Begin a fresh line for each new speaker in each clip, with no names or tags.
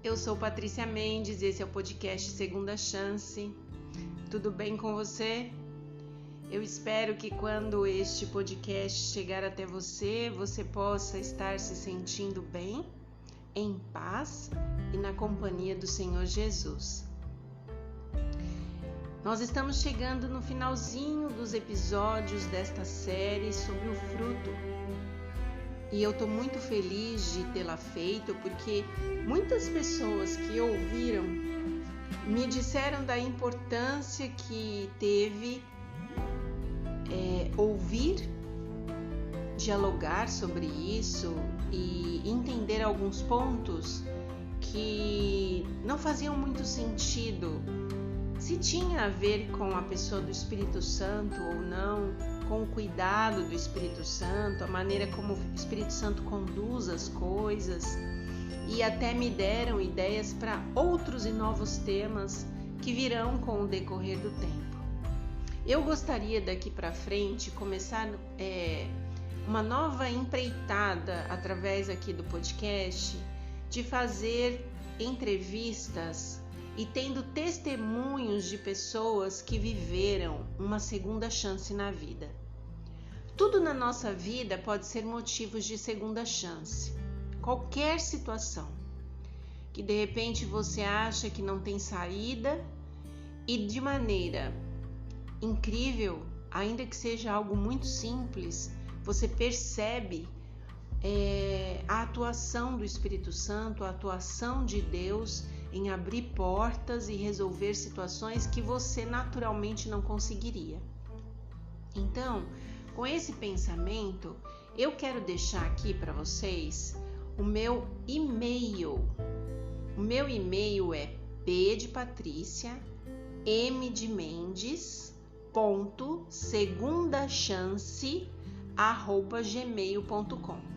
Eu sou Patrícia Mendes e esse é o podcast Segunda Chance. Tudo bem com você? Eu espero que quando este podcast chegar até você, você possa estar se sentindo bem, em paz e na companhia do Senhor Jesus. Nós estamos chegando no finalzinho dos episódios desta série sobre o fruto. E eu estou muito feliz de tê-la feito, porque muitas pessoas que ouviram me disseram da importância que teve ouvir, dialogar sobre isso e entender alguns pontos que não faziam muito sentido, se tinha a ver com a pessoa do Espírito Santo ou não, com o cuidado do Espírito Santo, a maneira como o Espírito Santo conduz as coisas, e até me deram ideias para outros e novos temas que virão com o decorrer do tempo. Eu gostaria daqui para frente começar uma nova empreitada através aqui do podcast, de fazer entrevistas e tendo testemunhos de pessoas que viveram uma segunda chance na vida. Tudo na nossa vida pode ser motivos de segunda chance. Qualquer situação que de repente você acha que não tem saída e de maneira incrível, ainda que seja algo muito simples, você percebe a atuação do Espírito Santo, a atuação de Deus em abrir portas e resolver situações que você naturalmente não conseguiria. Então, com esse pensamento, eu quero deixar aqui para vocês o meu e-mail. O meu e-mail é pdepatricia.segundachance@gmail.com.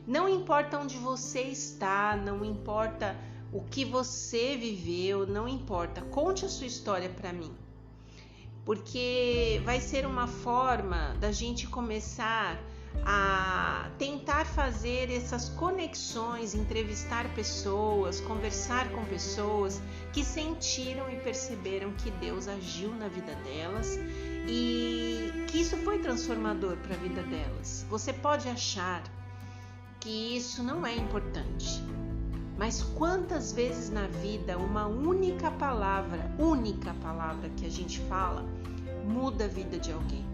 Não importa onde você está, não importa o que você viveu, não importa, conte a sua história para mim, porque vai ser uma forma da gente começar a tentar fazer essas conexões, entrevistar pessoas, conversar com pessoas que sentiram e perceberam que Deus agiu na vida delas e que isso foi transformador para a vida delas. Você pode achar que isso não é importante, mas quantas vezes na vida uma única palavra que a gente fala muda a vida de alguém?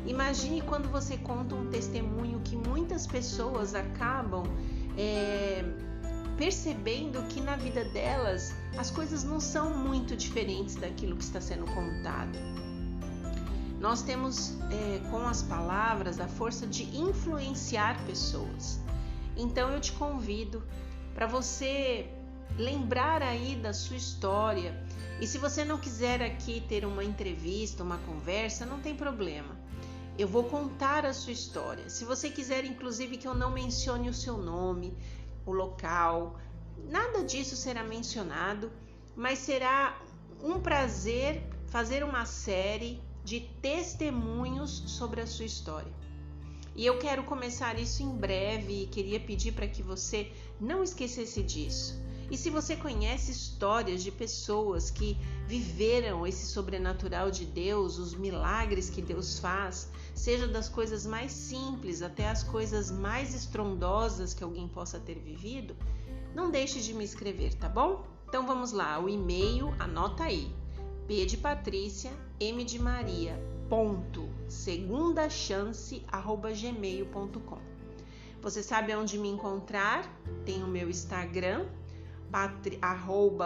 Imagine quando você conta um testemunho que muitas pessoas acabam percebendo que na vida delas as coisas não são muito diferentes daquilo que está sendo contado. Nós temos com as palavras a força de influenciar pessoas. Então eu te convido para você lembrar aí da sua história. E se você não quiser aqui ter uma entrevista, uma conversa, não tem problema. Eu vou contar a sua história. Se você quiser, inclusive, que eu não mencione o seu nome, o local, nada disso será mencionado, mas será um prazer fazer uma série de testemunhos sobre a sua história. E eu quero começar isso em breve e queria pedir para que você não esquecesse disso. E se você conhece histórias de pessoas que viveram esse sobrenatural de Deus, os milagres que Deus faz, seja das coisas mais simples até as coisas mais estrondosas que alguém possa ter vivido, não deixe de me escrever, tá bom? Então vamos lá, o e-mail, anota aí, pdepatricia.segundachance@gmail.com. Você sabe onde me encontrar? Tem o meu Instagram,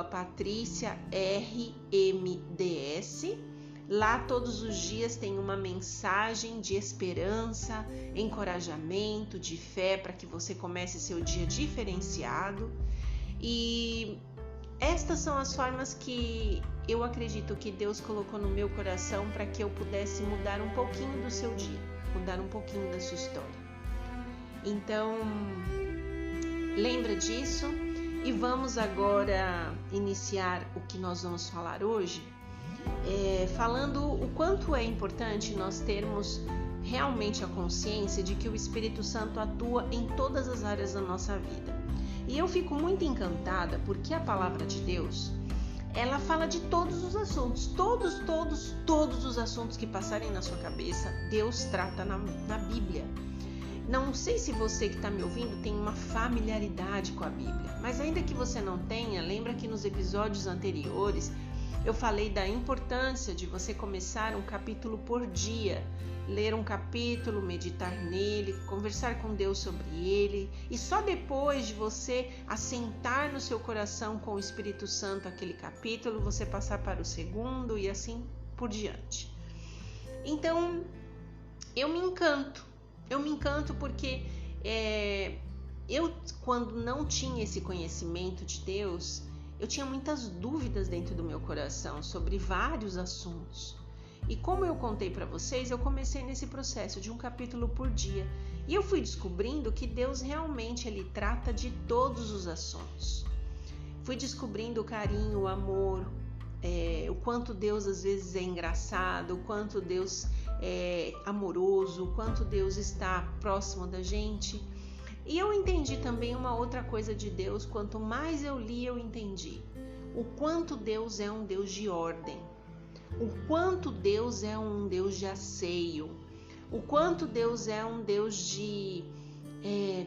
@patriciarmds. Lá todos os dias tem uma mensagem de esperança, encorajamento, de fé para que você comece seu dia diferenciado. E estas são as formas que eu acredito que Deus colocou no meu coração para que eu pudesse mudar um pouquinho do seu dia, mudar um pouquinho da sua história. Então, lembra disso? E vamos agora iniciar o que nós vamos falar hoje, falando o quanto é importante nós termos realmente a consciência de que o Espírito Santo atua em todas as áreas da nossa vida. E eu fico muito encantada porque a palavra de Deus, ela fala de todos os assuntos, todos os assuntos que passarem na sua cabeça, Deus trata na Bíblia. Não sei se você que está me ouvindo tem uma familiaridade com a Bíblia, mas ainda que você não tenha, lembra que nos episódios anteriores eu falei da importância de você começar um capítulo por dia, ler um capítulo, meditar nele, conversar com Deus sobre ele, e só depois de você assentar no seu coração com o Espírito Santo aquele capítulo, você passar para o segundo e assim por diante. Então, eu me encanto porque eu, quando não tinha esse conhecimento de Deus, eu tinha muitas dúvidas dentro do meu coração sobre vários assuntos. E como eu contei para vocês, eu comecei nesse processo de um capítulo por dia. E eu fui descobrindo que Deus realmente ele trata de todos os assuntos. Fui descobrindo o carinho, o amor, o quanto Deus às vezes é engraçado, o quanto Deus é amoroso, o quanto Deus está próximo da gente. E eu entendi também uma outra coisa de Deus, quanto mais eu li, eu entendi. O quanto Deus é um Deus de ordem, o quanto Deus é um Deus de asseio, o quanto Deus é um Deus de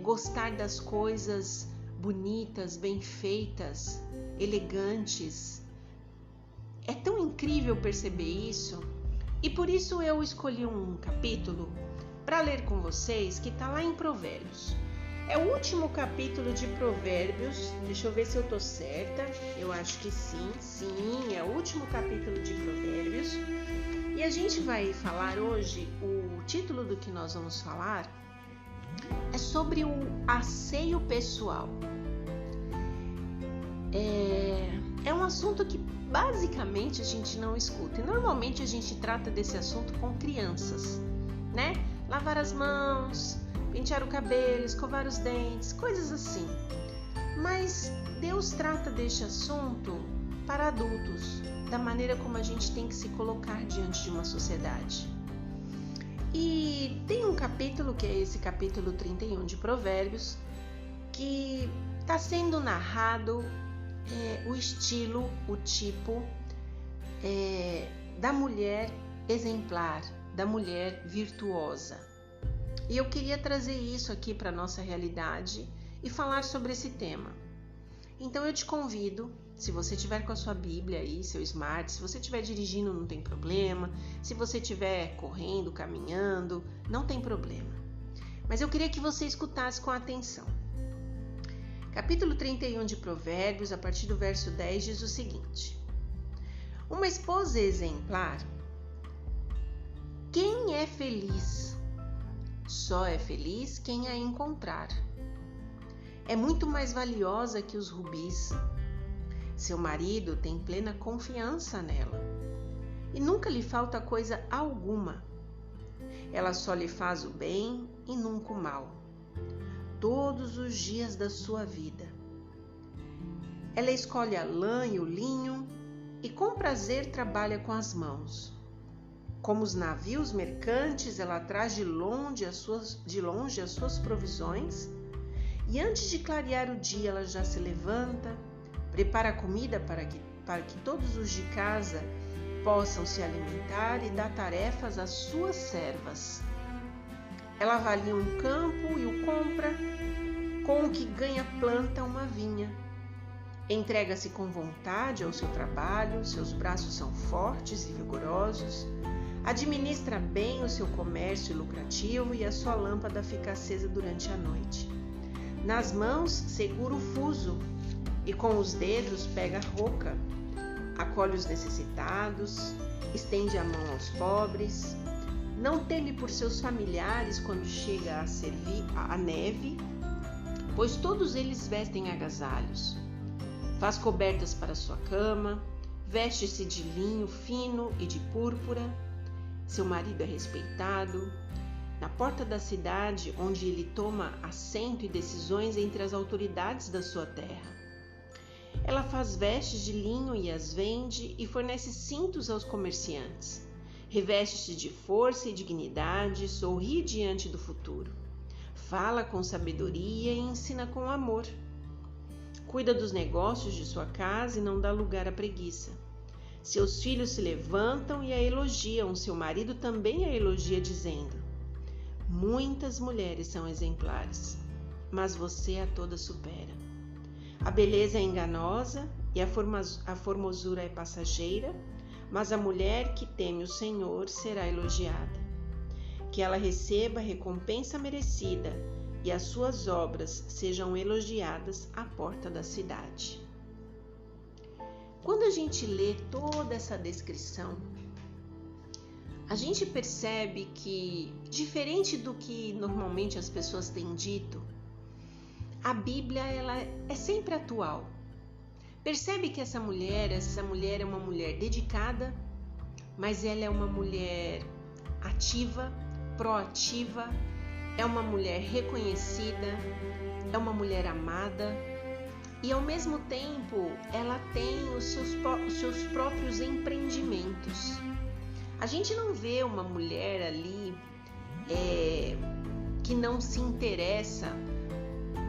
gostar das coisas bonitas, bem feitas, elegantes. É tão incrível perceber isso, e por isso eu escolhi um capítulo para ler com vocês que está lá em Provérbios. É o último capítulo de Provérbios, deixa eu ver se eu tô certa, eu acho que sim, é o último capítulo de Provérbios. E a gente vai falar hoje, o título do que nós vamos falar é sobre o asseio pessoal. É um assunto que basicamente a gente não escuta, e normalmente a gente trata desse assunto com crianças, né? Lavar as mãos, pentear o cabelo, escovar os dentes, coisas assim. Mas Deus trata deste assunto para adultos, da maneira como a gente tem que se colocar diante de uma sociedade. E tem um capítulo, que é esse capítulo 31 de Provérbios, que está sendo narrado o estilo, o tipo da mulher exemplar, da mulher virtuosa. E eu queria trazer isso aqui para a nossa realidade e falar sobre esse tema. Então eu te convido, se você estiver com a sua Bíblia aí, seu Smart, se você estiver dirigindo não tem problema, se você estiver correndo, caminhando, não tem problema. Mas eu queria que você escutasse com atenção. Capítulo 31 de Provérbios, a partir do verso 10, diz o seguinte: uma esposa exemplar, quem é feliz? Só é feliz quem a encontrar. É muito mais valiosa que os rubis. Seu marido tem plena confiança nela e nunca lhe falta coisa alguma. Ela só lhe faz o bem e nunca o mal, todos os dias da sua vida. Ela escolhe a lã e o linho e com prazer trabalha com as mãos. Como os navios mercantes, ela traz de longe as suas provisões, e antes de clarear o dia ela já se levanta, prepara a comida para que todos os de casa possam se alimentar e dá tarefas às suas servas. Ela avalia um campo e o compra, com o que ganha planta uma vinha. Entrega-se com vontade ao seu trabalho, seus braços são fortes e vigorosos. Administra bem o seu comércio lucrativo e a sua lâmpada fica acesa durante a noite. Nas mãos segura o fuso e com os dedos pega a roca. Acolhe os necessitados, estende a mão aos pobres. Não teme por seus familiares quando chega a servir a neve, pois todos eles vestem agasalhos. Faz cobertas para sua cama, veste-se de linho fino e de púrpura. Seu marido é respeitado. Na porta da cidade, onde ele toma assento e decisões entre as autoridades da sua terra. Ela faz vestes de linho e as vende e fornece cintos aos comerciantes. Reveste-se de força e dignidade, sorri diante do futuro. Fala com sabedoria e ensina com amor. cuida dos negócios de sua casa e não dá lugar à preguiça. Seus filhos se levantam e a elogiam, seu marido também a elogia, dizendo: muitas mulheres são exemplares, mas você a todas supera. A beleza é enganosa e a formosura é passageira, mas a mulher que teme o Senhor será elogiada. Que ela receba a recompensa merecida e as suas obras sejam elogiadas à porta da cidade. Quando a gente lê toda essa descrição, a gente percebe que, diferente do que normalmente as pessoas têm dito, a Bíblia ela é sempre atual. Percebe que essa mulher é uma mulher dedicada, mas ela é uma mulher ativa, proativa, é uma mulher reconhecida, é uma mulher amada e ao mesmo tempo ela tem os seus próprios empreendimentos. A gente não vê uma mulher ali que não se interessa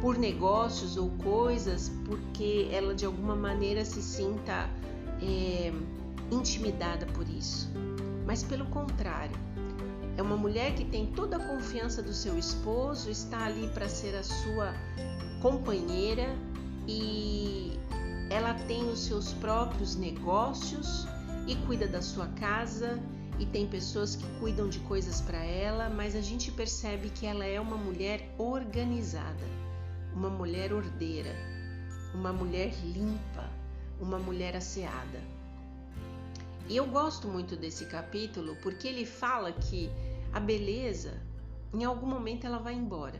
por negócios ou coisas porque ela de alguma maneira se sinta intimidada por isso. Mas pelo contrário, é uma mulher que tem toda a confiança do seu esposo, está ali para ser a sua companheira e ela tem os seus próprios negócios e cuida da sua casa e tem pessoas que cuidam de coisas para ela, mas a gente percebe que ela é uma mulher organizada, uma mulher ordeira, uma mulher limpa, uma mulher asseada. E eu gosto muito desse capítulo porque ele fala que a beleza, em algum momento ela vai embora,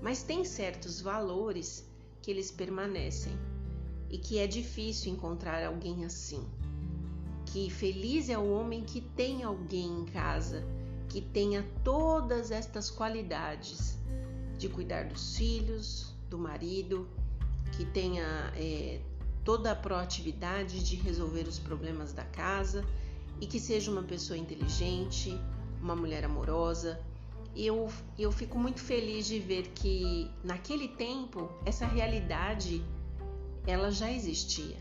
mas tem certos valores que eles permanecem e que é difícil encontrar alguém assim. Que feliz é o homem que tem alguém em casa que tenha todas estas qualidades de cuidar dos filhos, do marido, que tenha toda a proatividade de resolver os problemas da casa e que seja uma pessoa inteligente, uma mulher amorosa. E eu fico muito feliz de ver que naquele tempo essa realidade ela já existia.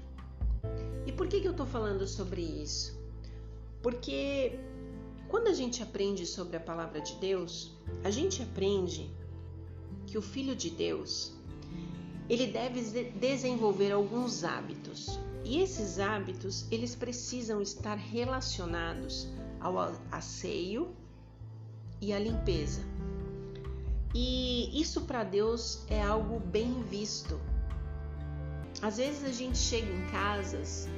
E por que eu estou falando sobre isso? Porque quando a gente aprende sobre a palavra de Deus, a gente aprende que o Filho de Deus ele deve desenvolver alguns hábitos. E esses hábitos, eles precisam estar relacionados ao asseio e à limpeza. E isso para Deus é algo bem visto. Às vezes a gente chega em casas,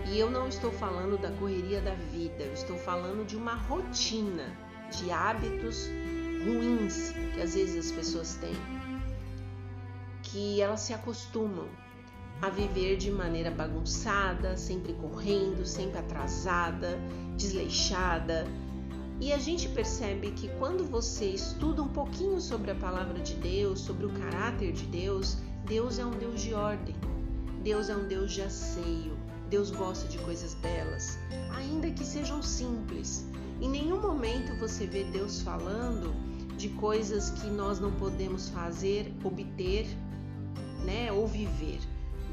e eu não estou falando da correria da vida, eu estou falando de uma rotina, de hábitos ruins que às vezes as pessoas têm, que elas se acostumam a viver de maneira bagunçada, sempre correndo, sempre atrasada, desleixada. E a gente percebe que quando você estuda um pouquinho sobre a palavra de Deus, sobre o caráter de Deus, Deus é um Deus de ordem, Deus é um Deus de asseio, Deus gosta de coisas belas, ainda que sejam simples. Em nenhum momento você vê Deus falando de coisas que nós não podemos fazer, obter, ou viver.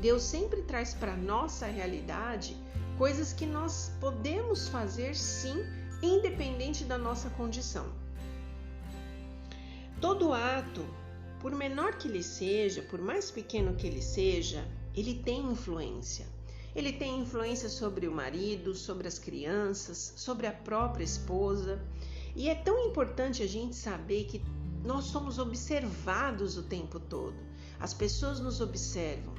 Deus sempre traz para a nossa realidade coisas que nós podemos fazer sim, independente da nossa condição. Todo ato, por menor que ele seja, por mais pequeno que ele seja, ele tem influência. Ele tem influência sobre o marido, sobre as crianças, sobre a própria esposa. E é tão importante a gente saber que nós somos observados o tempo todo. As pessoas nos observam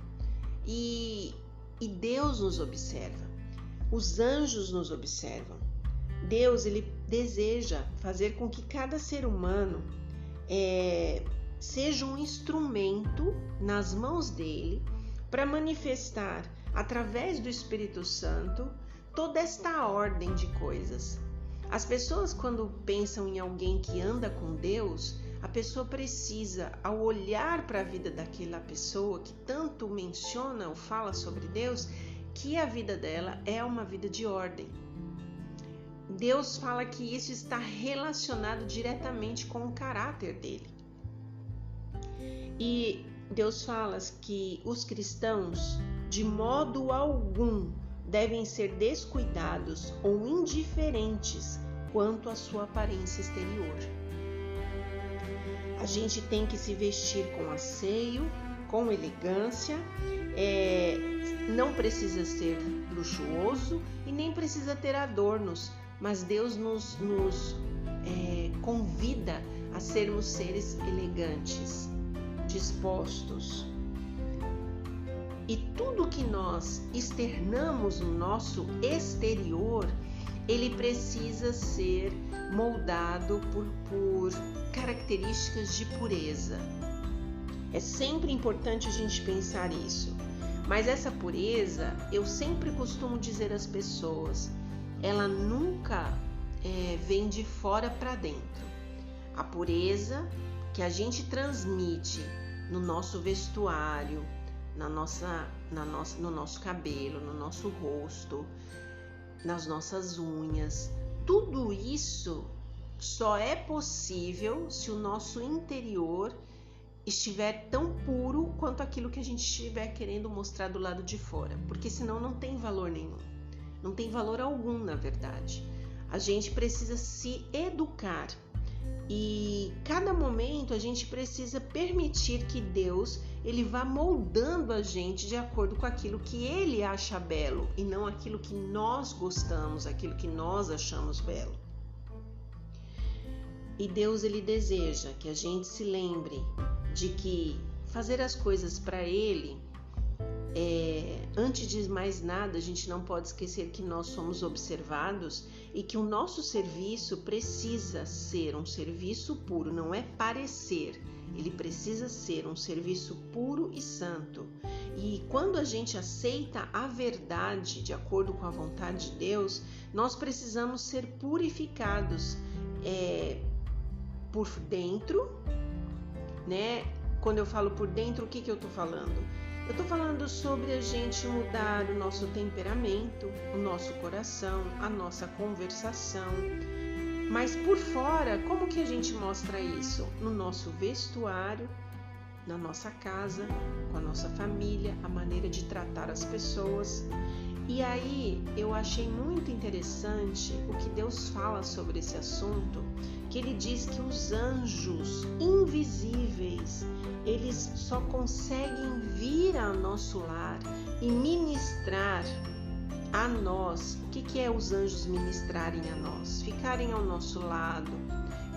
e Deus nos observa. Os anjos nos observam. Deus ele deseja fazer com que cada ser humano seja um instrumento nas mãos dele para manifestar através do Espírito Santo toda esta ordem de coisas. As pessoas, quando pensam em alguém que anda com Deus, a pessoa precisa, ao olhar para a vida daquela pessoa que tanto menciona ou fala sobre Deus, que a vida dela é uma vida de ordem. Deus fala que isso está relacionado diretamente com o caráter dele. E Deus fala que os cristãos, de modo algum, devem ser descuidados ou indiferentes quanto à sua aparência exterior. A gente tem que se vestir com asseio, com elegância, não precisa ser luxuoso e nem precisa ter adornos, mas Deus nos convida a sermos seres elegantes, dispostos. E tudo que nós externamos no nosso exterior, ele precisa ser moldado por características de pureza. É sempre importante a gente pensar isso. Mas essa pureza, eu sempre costumo dizer às pessoas, ela nunca vem de fora para dentro. A pureza que a gente transmite no nosso vestuário, no nosso cabelo, no nosso rosto, nas nossas unhas, tudo isso só é possível se o nosso interior estiver tão puro quanto aquilo que a gente estiver querendo mostrar do lado de fora, porque senão não tem valor nenhum, não tem valor algum, na verdade. A gente precisa se educar e cada momento a gente precisa permitir que Deus ele vá moldando a gente de acordo com aquilo que ele acha belo e não aquilo que nós gostamos, aquilo que nós achamos belo. E Deus ele deseja que a gente se lembre de que fazer as coisas para ele, antes de mais nada, a gente não pode esquecer que nós somos observados e que o nosso serviço precisa ser um serviço puro, não é parecer, ele precisa ser um serviço puro e santo. E quando a gente aceita a verdade de acordo com a vontade de Deus, nós precisamos ser purificados por dentro, né? Quando eu falo por dentro, o que eu estou falando? Eu estou falando sobre a gente mudar o nosso temperamento, o nosso coração, a nossa conversação. Mas por fora, como que a gente mostra isso? No nosso vestuário, na nossa casa, com a nossa família, a maneira de tratar as pessoas. E aí eu achei muito interessante o que Deus fala sobre esse assunto, que ele diz que os anjos invisíveis, eles só conseguem vir ao nosso lar e ministrar a nós. O que é os anjos ministrarem a nós? Ficarem ao nosso lado,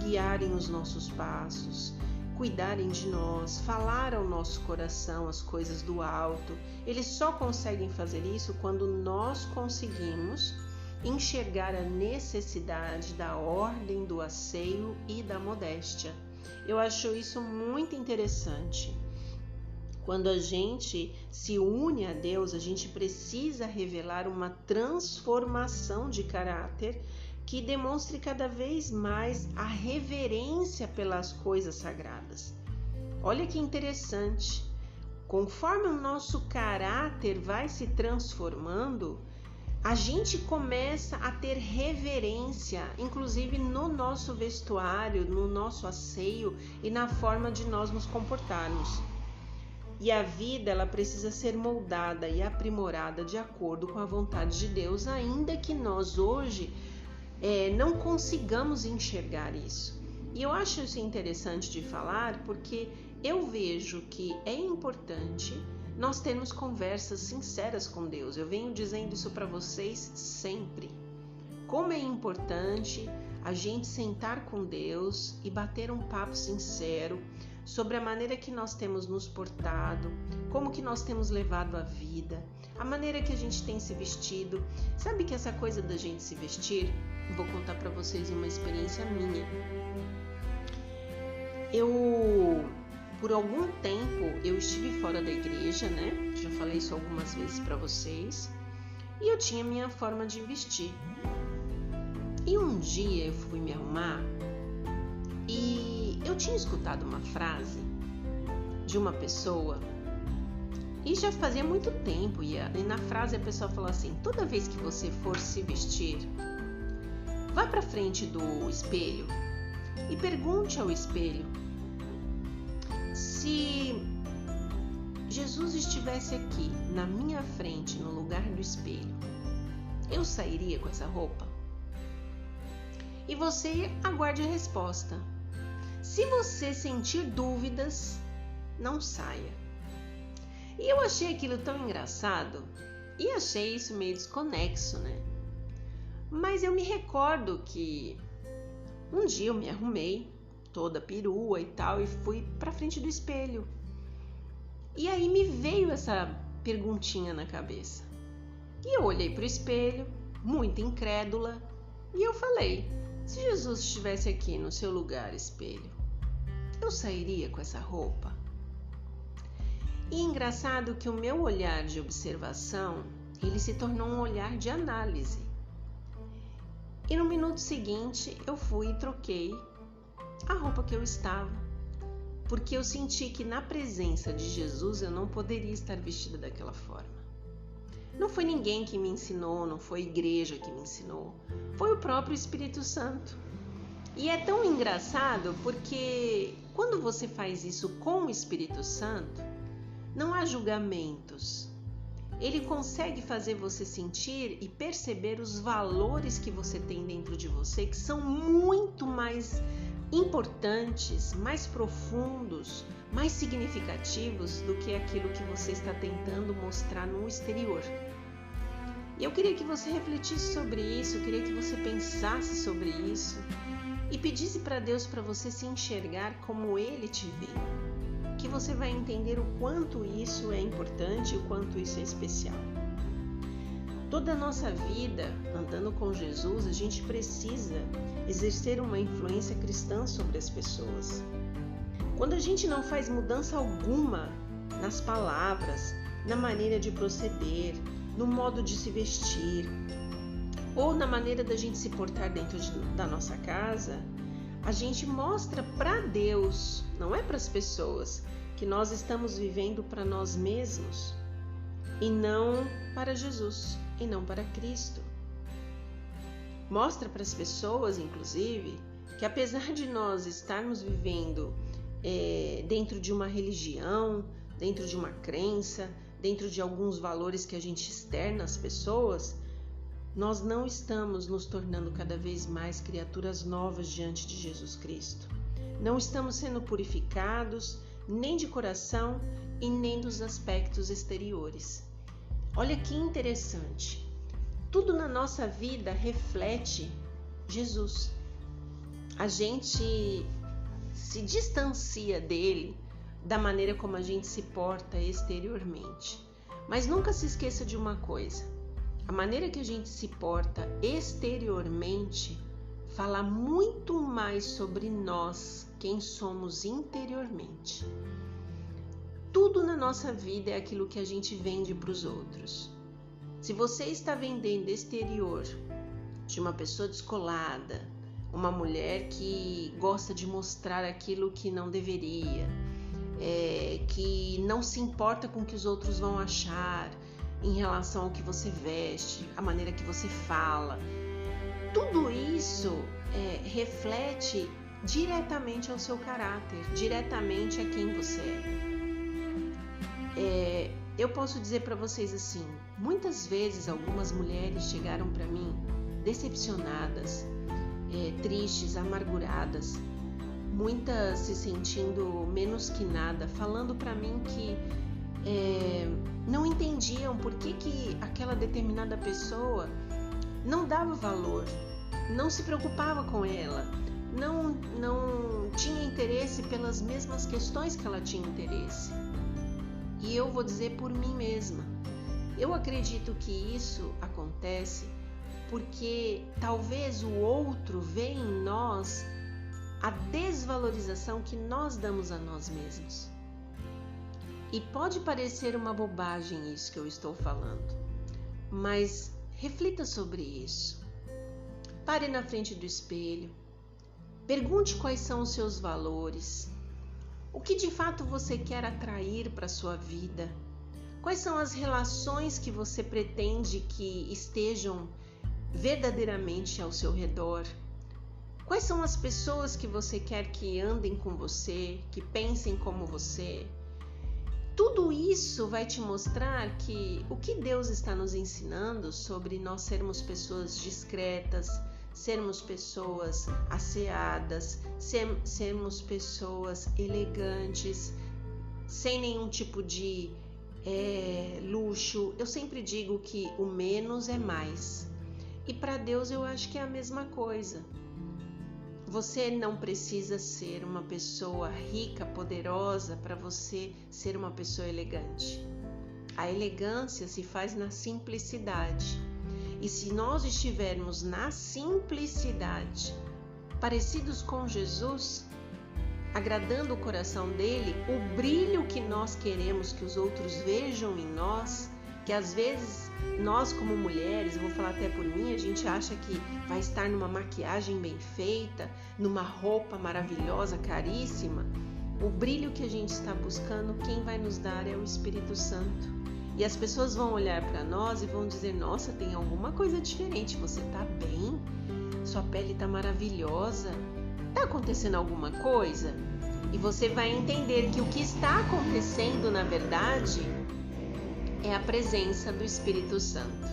guiarem os nossos passos, cuidarem de nós, falar ao nosso coração as coisas do alto. Eles só conseguem fazer isso quando nós conseguimos enxergar a necessidade da ordem, do asseio e da modéstia. Eu acho isso muito interessante. Quando a gente se une a Deus, a gente precisa revelar uma transformação de caráter que demonstre cada vez mais a reverência pelas coisas sagradas. Olha que interessante. Conforme o nosso caráter vai se transformando, a gente começa a ter reverência, inclusive no nosso vestuário, no nosso asseio e na forma de nós nos comportarmos. E a vida, ela precisa ser moldada e aprimorada de acordo com a vontade de Deus, ainda que nós hoje não consigamos enxergar isso. E eu acho isso interessante de falar porque eu vejo que é importante nós termos conversas sinceras com Deus. Eu venho dizendo isso para vocês sempre. Como é importante a gente sentar com Deus e bater um papo sincero sobre a maneira que nós temos nos portado, como que nós temos levado a vida, a maneira que a gente tem se vestido. Sabe que essa coisa da gente se vestir, vou contar para vocês uma experiência minha. Por algum tempo, eu estive fora da igreja, né? Já falei isso algumas vezes para vocês. E eu tinha minha forma de vestir. E um dia eu fui me arrumar e eu tinha escutado uma frase de uma pessoa e já fazia muito tempo. E na frase a pessoa falou assim: toda vez que você for se vestir, vá para frente do espelho e pergunte ao espelho se Jesus estivesse aqui, na minha frente, no lugar do espelho, eu sairia com essa roupa? E você aguarde a resposta. Se você sentir dúvidas, não saia. E eu achei aquilo tão engraçado e achei isso meio desconexo, né? Mas eu me recordo que um dia eu me arrumei, toda perua e tal, e fui pra frente do espelho. E aí me veio essa perguntinha na cabeça. E eu olhei pro espelho, muito incrédula, e eu falei: se Jesus estivesse aqui no seu lugar, espelho, eu sairia com essa roupa? E é engraçado que o meu olhar de observação, ele se tornou um olhar de análise. E no minuto seguinte, eu fui e troquei a roupa que eu estava, porque eu senti que na presença de Jesus eu não poderia estar vestida daquela forma. Não foi ninguém que me ensinou, não foi a igreja que me ensinou, foi o próprio Espírito Santo. E é tão engraçado porque quando você faz isso com o Espírito Santo, não há julgamentos. Ele consegue fazer você sentir e perceber os valores que você tem dentro de você, que são muito mais importantes, mais profundos, mais significativos do que aquilo que você está tentando mostrar no exterior. E eu queria que você refletisse sobre isso, eu queria que você pensasse sobre isso e pedisse para Deus para você se enxergar como Ele te vê. Que você vai entender o quanto isso é importante e o quanto isso é especial. Toda a nossa vida, andando com Jesus, a gente precisa exercer uma influência cristã sobre as pessoas. Quando a gente não faz mudança alguma nas palavras, na maneira de proceder, no modo de se vestir, ou na maneira da gente se portar dentro da nossa casa, a gente mostra para Deus, não é para as pessoas, que nós estamos vivendo para nós mesmos e não para Jesus, e não para Cristo. Mostra para as pessoas, inclusive, que apesar de nós estarmos vivendo dentro de uma religião, dentro de uma crença, dentro de alguns valores que a gente externa às pessoas, nós não estamos nos tornando cada vez mais criaturas novas diante de Jesus Cristo. Não estamos sendo purificados, nem de coração e nem dos aspectos exteriores. Olha que interessante. Tudo na nossa vida reflete Jesus. A gente se distancia dele da maneira como a gente se porta exteriormente. Mas nunca se esqueça de uma coisa: a maneira que a gente se porta exteriormente fala muito mais sobre nós, quem somos interiormente. Tudo na nossa vida é aquilo que a gente vende para os outros. Se você está vendendo exterior de uma pessoa descolada, uma mulher que gosta de mostrar aquilo que não deveria, que não se importa com o que os outros vão achar em relação ao que você veste, a maneira que você fala, tudo isso reflete diretamente ao seu caráter, diretamente a quem você é. Eu posso dizer para vocês assim, muitas vezes algumas mulheres chegaram para mim decepcionadas, tristes, amarguradas, muitas se sentindo menos que nada, falando para mim que não entendiam por que aquela determinada pessoa não dava valor, não se preocupava com ela, não tinha interesse pelas mesmas questões que ela tinha interesse. E eu vou dizer por mim mesma, eu acredito que isso acontece porque talvez o outro vê em nós a desvalorização que nós damos a nós mesmos. E pode parecer uma bobagem isso que eu estou falando, mas reflita sobre isso. Pare na frente do espelho, pergunte quais são os seus valores, o que de fato você quer atrair para a sua vida, quais são as relações que você pretende que estejam verdadeiramente ao seu redor, quais são as pessoas que você quer que andem com você, que pensem como você. tudo isso vai te mostrar que o que Deus está nos ensinando sobre nós sermos pessoas discretas, sermos pessoas asseadas, sermos pessoas elegantes, sem nenhum tipo de luxo. Eu sempre digo que o menos é mais. E para Deus eu acho que é a mesma coisa. Você não precisa ser uma pessoa rica, poderosa para você ser uma pessoa elegante. A elegância se faz na simplicidade. E se nós estivermos na simplicidade, parecidos com Jesus, agradando o coração dele, o brilho que nós queremos que os outros vejam em nós, que às vezes nós como mulheres, eu vou falar até por mim, a gente acha que vai estar numa maquiagem bem feita, numa roupa maravilhosa, caríssima. O brilho que a gente está buscando, quem vai nos dar é o Espírito Santo. E as pessoas vão olhar para nós e vão dizer: nossa, tem alguma coisa diferente, você está bem, sua pele está maravilhosa, está acontecendo alguma coisa? E você vai entender que o que está acontecendo, na verdade, é a presença do Espírito Santo.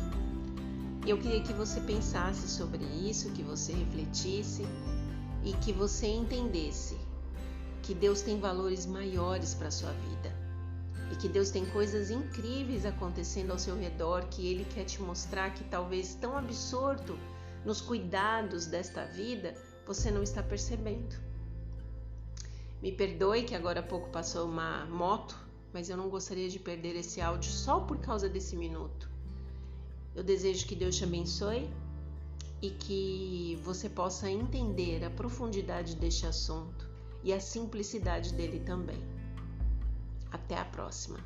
Eu queria que você pensasse sobre isso, que você refletisse e que você entendesse que Deus tem valores maiores para a sua vida e que Deus tem coisas incríveis acontecendo ao seu redor que Ele quer te mostrar, que talvez tão absorto nos cuidados desta vida, você não está percebendo. Me perdoe que agora há pouco passou uma moto, mas eu não gostaria de perder esse áudio só por causa desse minuto. Eu desejo que Deus te abençoe e que você possa entender a profundidade deste assunto e a simplicidade dele também. Até a próxima.